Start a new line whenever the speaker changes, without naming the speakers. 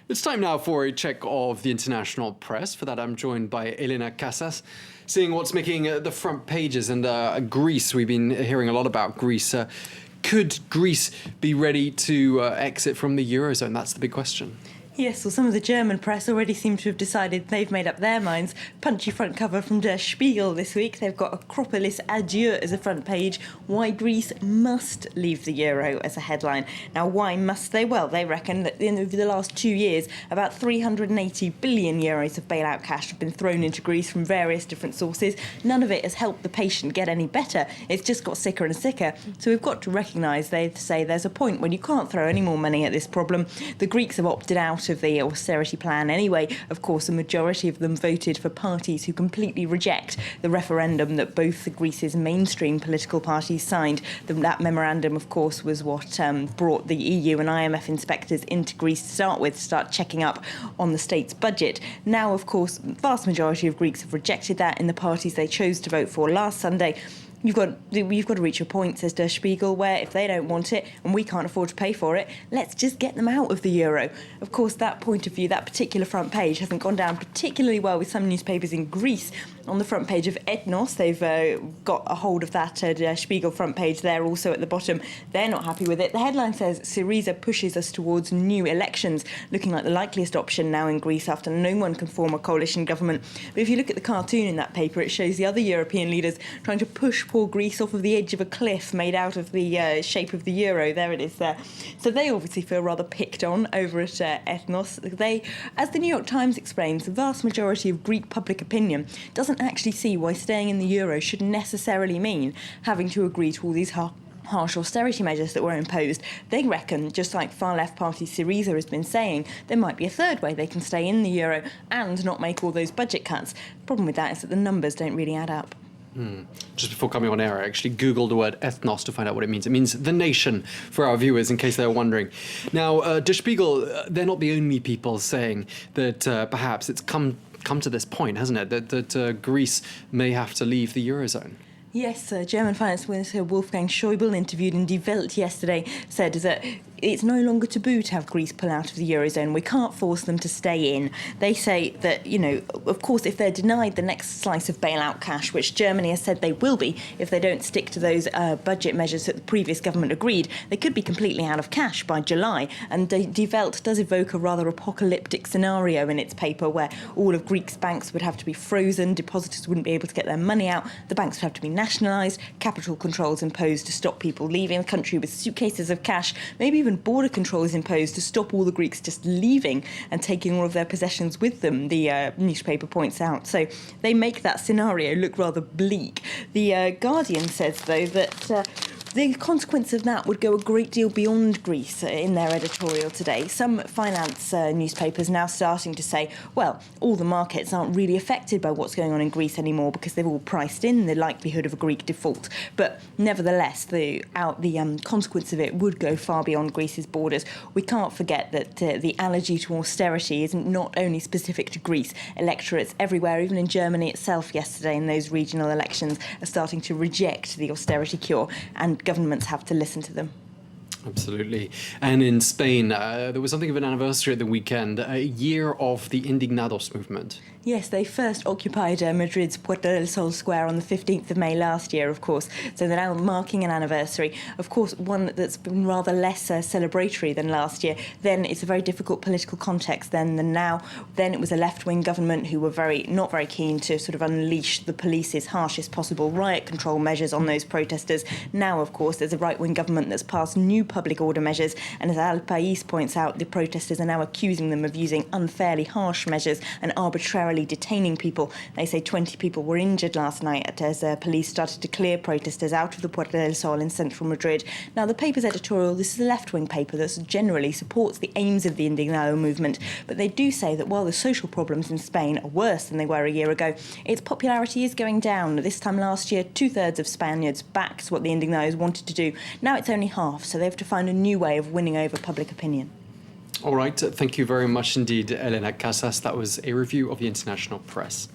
It's time now for a check of the international press. For that, I'm joined by Elena Casas, seeing what's making the front pages. And Greece, we've been hearing a lot about Greece. Could Greece be ready to exit from the Eurozone? That's the big question.
Yes, well, some of the German press already seem to have decided they've made up their minds. Punchy front cover from Der Spiegel this week. They've got Acropolis Adieu as a front page. Why Greece must leave the euro as a headline. Now, why must they? Well, they reckon that over the last 2 years, about 380 billion euros of bailout cash have been thrown into Greece from various different sources. None of it has helped the patient get any better. It's just got sicker and sicker. So we've got to recognise, they say, there's a point when you can't throw any more money at this problem. The Greeks have opted out of the austerity plan anyway. Of course, a majority of them voted for parties who completely reject the referendum that both the Greece's mainstream political parties signed. That memorandum, of course, was what brought the EU and IMF inspectors into Greece to start with, start checking up on the state's budget. Now, of course, the vast majority of Greeks have rejected that in the parties they chose to vote for last Sunday. You've got to reach a point, says Der Spiegel, where if they don't want it and we can't afford to pay for it, let's just get them out of the euro. Of course, that point of view, that particular front page hasn't gone down particularly well with some newspapers in Greece. On the front page of Ethnos, they've got a hold of that Der Spiegel front page there also at the bottom. They're not happy with it. The headline says Syriza pushes us towards new elections, looking like the likeliest option now in Greece after no one can form a coalition government. But if you look at the cartoon in that paper, it shows the other European leaders trying to push poor Greece off of the edge of a cliff made out of the shape of the euro. There it is there. So they obviously feel rather picked on over at Ethnos. They, as the New York Times explains, the vast majority of Greek public opinion doesn't actually see why staying in the euro should necessarily mean having to agree to all these harsh austerity measures that were imposed. They reckon, just like far-left party Syriza has been saying, there might be a third way they can stay in the euro and not make all those budget cuts. The problem with that is that the numbers don't really add up.
Just before coming on air, I actually Googled the word ethnos to find out what it means. It means the nation, for our viewers, in case they're wondering. Now, Der Spiegel, they're not the only people saying that perhaps it's come to this point, hasn't it, that Greece may have to leave the Eurozone?
Yes, German Finance Minister Wolfgang Schäuble, interviewed in Die Welt yesterday, said that it's no longer taboo to have Greece pull out of the Eurozone. We can't force them to stay in. They say that, of course, if they're denied the next slice of bailout cash, which Germany has said they will be if they don't stick to those budget measures that the previous government agreed, they could be completely out of cash by July. And Die Welt does evoke a rather apocalyptic scenario in its paper where all of Greece's banks would have to be frozen, depositors wouldn't be able to get their money out, the banks would have to be nationalised, capital controls imposed to stop people leaving the country with suitcases of cash, maybe even border controls imposed to stop all the Greeks just leaving and taking all of their possessions with them, the newspaper points out. So they make that scenario look rather bleak. The Guardian says, though, that the consequence of that would go a great deal beyond Greece in their editorial today. Some finance newspapers now starting to say, well, all the markets aren't really affected by what's going on in Greece anymore because they've all priced in the likelihood of a Greek default. But nevertheless, the consequence of it would go far beyond Greece's borders. We can't forget that the allergy to austerity isn't not only specific to Greece. Electorates everywhere, even in Germany itself yesterday in those regional elections, are starting to reject the austerity cure, and governments have to listen to them.
Absolutely. And in Spain, there was something of an anniversary at the weekend, a year of the Indignados movement.
Yes, they first occupied Madrid's Puerta del Sol Square on the 15th of May last year, of course. So they're now marking an anniversary. Of course, one that's been rather less celebratory than last year. Then it's a very difficult political context then than now. Then it was a left-wing government who were not very keen to sort of unleash the police's harshest possible riot control measures on those protesters. Now, of course, there's a right-wing government that's passed new public order measures. And as El País points out, the protesters are now accusing them of using unfairly harsh measures and arbitrarily detaining people. They say 20 people were injured last night as police started to clear protesters out of the Puerta del Sol in central Madrid. Now, the paper's editorial, this is a left-wing paper that generally supports the aims of the Indignado movement, but they do say that while the social problems in Spain are worse than they were a year ago, its popularity is going down. This time last year, 2/3 of Spaniards backed what the Indignados wanted to do. Now it's only half, so they have to find a new way of winning over public opinion.
All right. Thank you very much indeed, Elena Casas. That was a review of the international press.